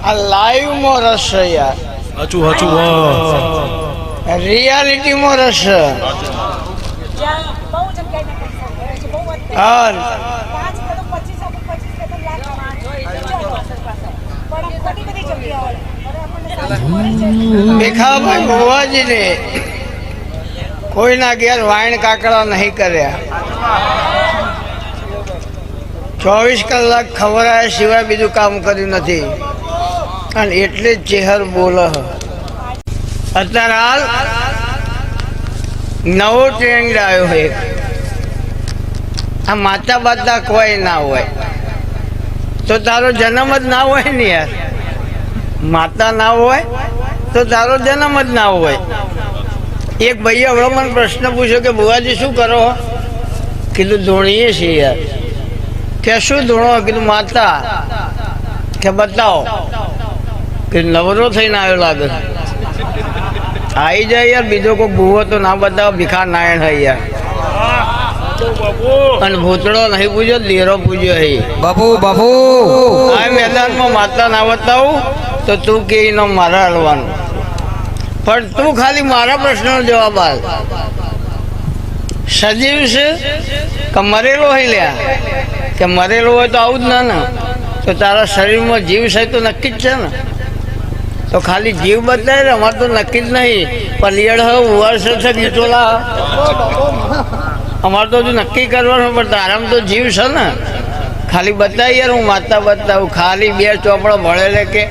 આ લાઈવ માં રસ છે યાર, સાચું સાચું રિયાલિટી માં રસ છે. હા ભીખાભાઈ ભુવાજીને કોઈના ઘેર વાઈન કાકડા નહીં કર્યા. 24 કલાક ખવડાયા સિવાય બીજું કામ કર્યું નથી. અને એટલે જ ચહેર બોલે. અત્યારે હાલ નવો ટ્રેન્ડ આવ્યો છે. આ માતા બાતા કોઈ ના હોય તો તારો જન્મ જ ના હોય ને યાર. માતા ના હોય તો તારો જન્મ જ ના હોય. એક ભાઈએ હમણાં મને પ્રશ્ન પૂછ્યો કે બુવાજી શું કરો? કીધું ધોણીએ છીએ યાર. કે શું ધોણો? કીધું માતા. કે બતાવો. કે નવરો થઈને આવ્યો લાગે. આવી જાય યાર, બીજો કોઈ ભૂવો તો ના બતાવો. ભીખા નારાયણ હોય યાર. અને ભૂતળો નહીં પૂજ્યો, દેરો પૂજ્યો હે બાપુ. બાપુ આ મેદાનમાં માતા ના બતાવું તો તું કે એનો મારા હલવાનું. પણ તું ખાલી મારા પ્રશ્નનો જવાબ આપ. સજીવ છે કે મરેલો હોય લ્યા? કે મરેલો હોય તો આવું જ ના ને. તો તારા શરીરમાં જીવ છે તો નક્કી જ છે ને. તો ખાલી જીવ બદલાય ને, અમારે તો નક્કી જ નહીં. પલિયડ હોય, વર્ષ છે, ગીટોલા અમારે તો હજુ નક્કી કરવાનું. પણ તારામાં તો જીવ છે ને. ખાલી બતાવી યાર, હું માતા બતાવું. ખાલી 2 ચોપડો ભળેલે કે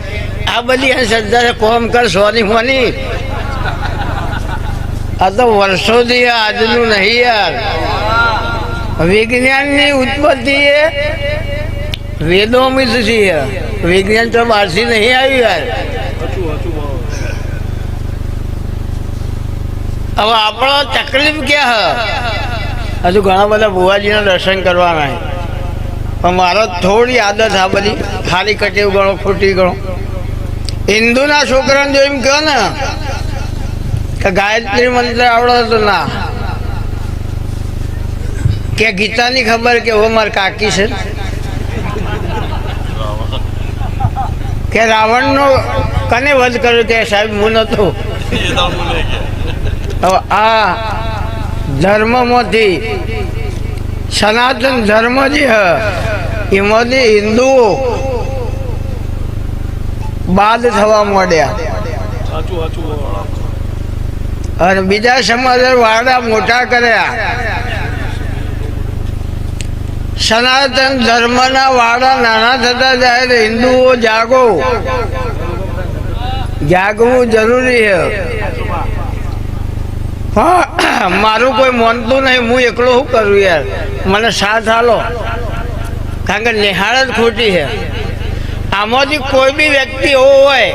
આ બધી શ્રદ્ધા છે, કોમ કર સોની મોની. આ તો વર્ષોથી આજનું નહીં યાર. વિજ્ઞાનની ઉત્પત્તિ એ વેદોમિતથી છે. વિજ્ઞાન તો બહારથી નહીં આવ્યું યાર. હવે આપણો તકલીફ ક્યાં હ? હજુ ઘણા બધા બુવાજીના દર્શન કરવાના. પણ મારો થોડી આદત આ બધી ખાલી કટેવ ગણો, ખોટી ગણો. હિન્દુના છોકરાને જો એમ કહો ને કે ગાયત્રી મંત્ર આવડો તો ના, કે ગીતાની ખબર કે ઓ મારી કાકી છે, કે રાવણનો કને વધ કર્યો કે સાહેબ હું નતો. હવે આ ધર્મમાંથી સનાતન ધર્મ જે હ એમાંથી હિન્દુઓ બાદ થવા માંડ્યા. અને બીજા સમાજ વાડા મોટા કર્યા. સનાતન ધર્મના વાડા નાના થતા જાય તો હિન્દુઓ જાગો. જાગવું જરૂરી છે. હા, મારું કોઈ માનતું નહીં. હું એકલો શું કરું યાર? મને સાથ હાલો. કારણ કે નિહાળ જ ખોટી છે. આમાંથી કોઈ બી વ્યક્તિ એવો હોય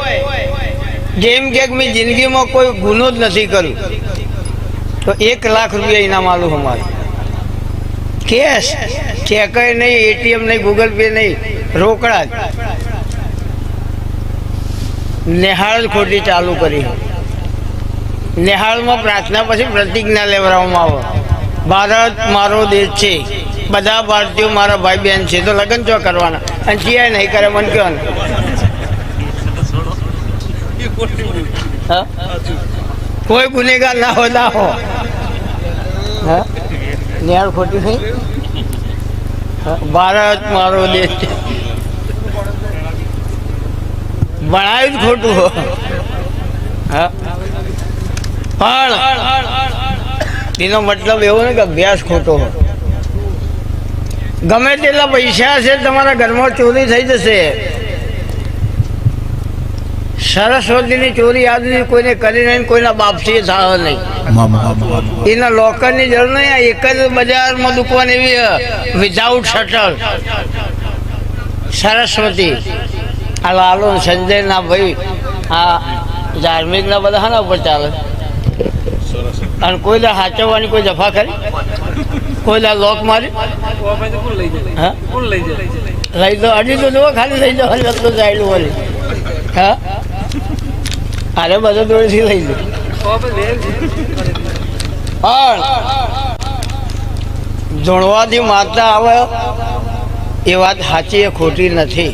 જેમ કે મેં જિંદગીમાં કોઈ ગુનો જ નથી કર્યો તો 1 લાખ રૂપિયા ઇનામ આલું અમારે. કેશ, ચેક નહીં, એટીએમ નહીં, ગૂગલ પે નહીં, રોકડા જ. નિહાળ જ ખોટી ચાલુ કરી. નિહાળમાં પ્રાર્થના પછી પ્રતિજ્ઞા લેવડાવવામાં આવે. ભારત મારો દેશ છે, બધા ભારતીયો મારા ભાઈ બહેન છે. તો લગ્ન ચો કરવાના? અને ચિયા નહીં કરે મને કહો ને. કોઈ ગુનેગાર ના હો ના હો. હા, નિહાળ ખોટી થઈ. ભારત મારો દેશ છે, ભણાયું જ ખોટું હો. હા, પણ એનો મતલબ એવો ને કે અભ્યાસ ખોટો હોય. ગમે તેટલા પૈસા છે તમારા ઘરમાં ચોરી થઈ જશે. સરસ્વતીની ચોરી આજ સુધી કોઈને કરી નહીં, કોઈના બાપથી થાય નહીં. એના લોકરની જરૂર નહીં. આ એક જ બજારમાં દુકાન એવી વિધાઉટ શટલ સરસ્વતી. આ લાલો સંજયના ભાઈ આ ધાર્મિકના બધા હાના ઉપર ચાલે. અને કોઈના સાચવવાની કોઈ જફા કરી? કોઈના લોક મારી? હા, લઈ દો. અડી તો જુઓ, ખાલી લઈ જાઓ. રસ્તો જાયેલું હોય. હા, અરે બધો દોડથી લઈ લો. પણ જોડવાથી માતા આવે એ વાત સાચી એ ખોટી નથી.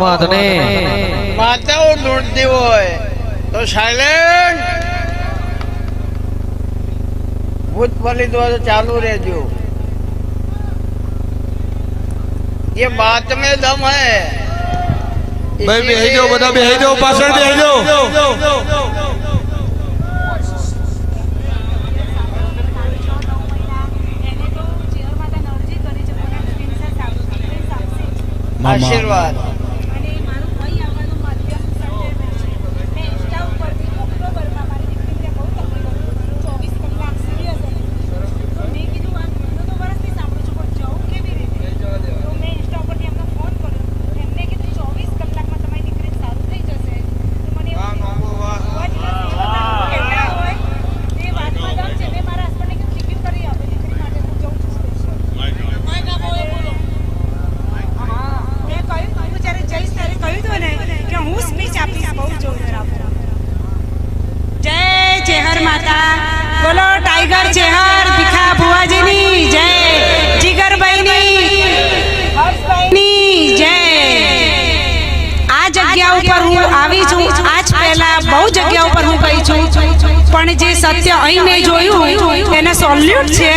પરમાત્ને માતાઓ ઢૂંઢતી હોય તો સાયલેન્ટ ભૂત બલી દ્વારા ચાલુ રહેજો. ये बात में दम है. ભાઈ બેહી જાઓ, બધા બેહી જાઓ, પાછળ બેહી જાઓ. आशीर्वाद બોલો ટાઈગર ચેહર ભીખા ભુવાજીની જય, જીગરભાઈની જય. આ જગ્યા ઉપર હું આવી છું. આજ પહેલા બહુ જગ્યા ઉપર હું ગઈ છું, પણ જે સત્ય અહીં મેં જોયું એને સોલ્યુટ છે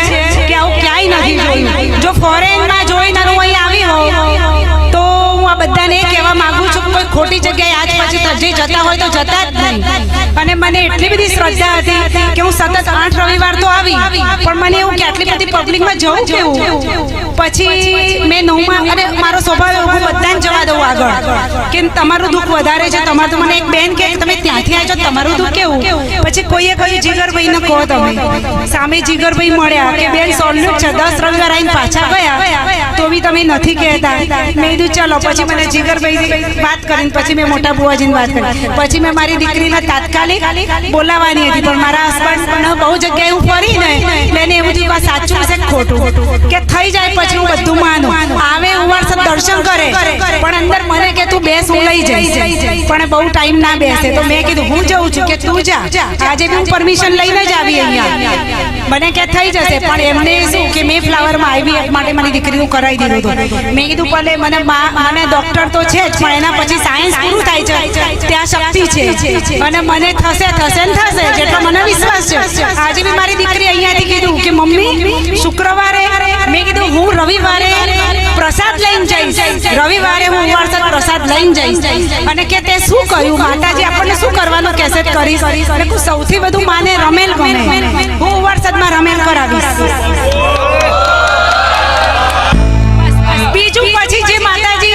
કે આવું ક્યાંય નથી જોયું. જો ફોરેનમાં જોઈને હું અહીં આવી હોઉં તો હું આ બધાને એ કહેવા માંગુ છું કોઈ ખોટી જગ્યાએ આજ પછી જે જતા હોય તો જતા જ નહીં. અને મને એટલી બધી શ્રદ્ધા હતી કે હું સતત 8 રવિવાર તો આવી, પણ મને એવું કે આટલી બધી પબ્લિકમાં જવું કેવું. પછી મેં 9માં અને મારો સ્વભાવ એવો હું બધાને જવા દઉં આગળ કે તમારું દુઃખ વધારે છે. તમારું તો મને એક બેન કે તમે ત્યાંથી આવજો તમારું દુઃખ કેવું. પછી કોઈએ કહ્યું જીગરભાઈને કહો તમે. સામે જીગરભાઈ મળ્યા કે બેન સોલ્યુટ છે, 10 રવિવાર આવીને પાછા ગયા તો બી તમે નથી કહેતા. મેં કીધું ચલો. પછી મને જીગરભાઈ વાત કરીને પછી મેં મોટા બુવાજીની વાત કરી. પછી મેં મારી દીકરીને તાત્કાલિક બોલાવવાની હતી, પણ મારા હસબન્ડ પણ બહુ જગ્યાએ હું ફરીને મેં એવું થયું કે સાચું છે ખોટું કે થઈ જાય પછી હું બધું માનું. આવે ઉવારસદ દર્શન કરે પણ અંદર મને કે તું બેસ હું લઈ જઈશ, પણ બહુ ટાઈમ ના બેસે. તો મેં કીધું હું જઉં છું કે તું જા. આજે બી હું પરમિશન લઈને જ આવી અહીંયા. મને કે થઈ જશે, પણ એમને શું કે મેં ફ્લાવરમાં IVF માટે મારી દીકરીનું કરાવી દીધું હતું. મેં કીધું ભલે મને ડોક્ટર તો છે જ, પણ એના પછી સાયન્સ પૂરું થાય છે ત્યાં શક્તિ છે અને મને થશે થશે ને થશે જેટલો મને વિશ્વાસ છે. આજે બી મારી દીકરી અહીંયાથી કીધું કે મમ્મી શુક્રવારે, મેં કીધું હું રવિવારે પ્રસાદ લઈને જઈશ, રવિવારે હું ઉવારસદ પ્રસાદ લઈને જઈશ. અને કે તે શું કહ્યું માતાજી આપણને શું કરવાનું કહેશે કરીશ. અને હું સૌથી વધુ માને રમેલ ગમે, હું ઉવારસદમાં રમેલ કરાવીશ. બીજું પછી જે માતાજી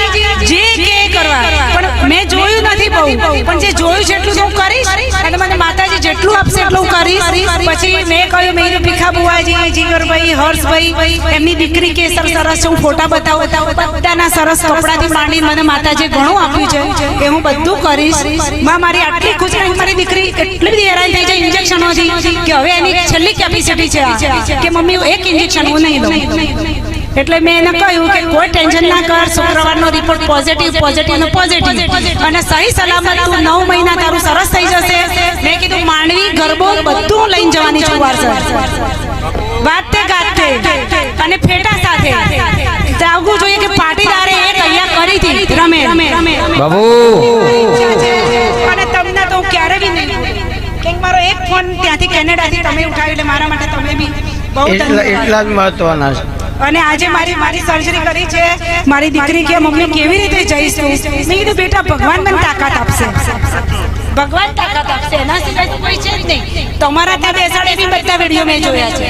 જે કે કરવા, પણ મેં જોયું નથી બહુ, પણ જે જોયું છે એટલું હું કરીશ અને મને માતાજી જેટલું આપશે એટલું કરીશ. પછી મેં કહ્યું મેં ભીખા બુવાજી, જીગરભાઈ, હર્ષભાઈ, એમની દીકરી કેસર સરસ છે, હું ફોટા બતાવું, બધાના સરસ કપડાથી માંડી મને માતાજી ઘણું આપ્યું છે એ હું બધું કરીશ. મારી આટલી ખુશી, મારી દીકરી એટલી બધી હેરાન થઈ જાય ઇન્જેક્શનોથી કે હવે એની છેલ્લી કેપેસિટી છે કે મમ્મી એક ઇન્જેક્શન હું નહીં લઉં. એટલે મેં એને કહ્યું કે કોઈ ટેન્શન ના કર, શુક્રવારનો રિપોર્ટ પોઝિટિવ અને સહી સલામત તું 9 મહિના તારું સરસ થઈ જશે. મેં કીધું માંડવી ગરબો બધું લઈને જવાની છું વારસદ, વાતે ગાતે અને ફેટા સાથે જાગવું જોઈએ કે પાટીદારે એ તૈયાર કરી હતી રમે બાબુ. અને તમને તો ક્યારે બી નહીં કે મારો એક ફોન ત્યાંથી કેનેડાથી તમે ઉઠાવ્યો એટલે મારા માટે તમે બી બહુ એટલા જ મહત્વના છે. અને આજે મારી સર્જરી કરી છે. મારી દીકરી કે મમ્મી કેવી રીતે જઈશ તું? મેં કીધું બેટા ભગવાન મને તાકાત આપશે, ભગવાન તાકાત આપશે, એના સિવાય કોઈ છે જ નહીં. તમારા ત્યાં બેસાડે બી બધા વિડીયો મેં જોયા છે.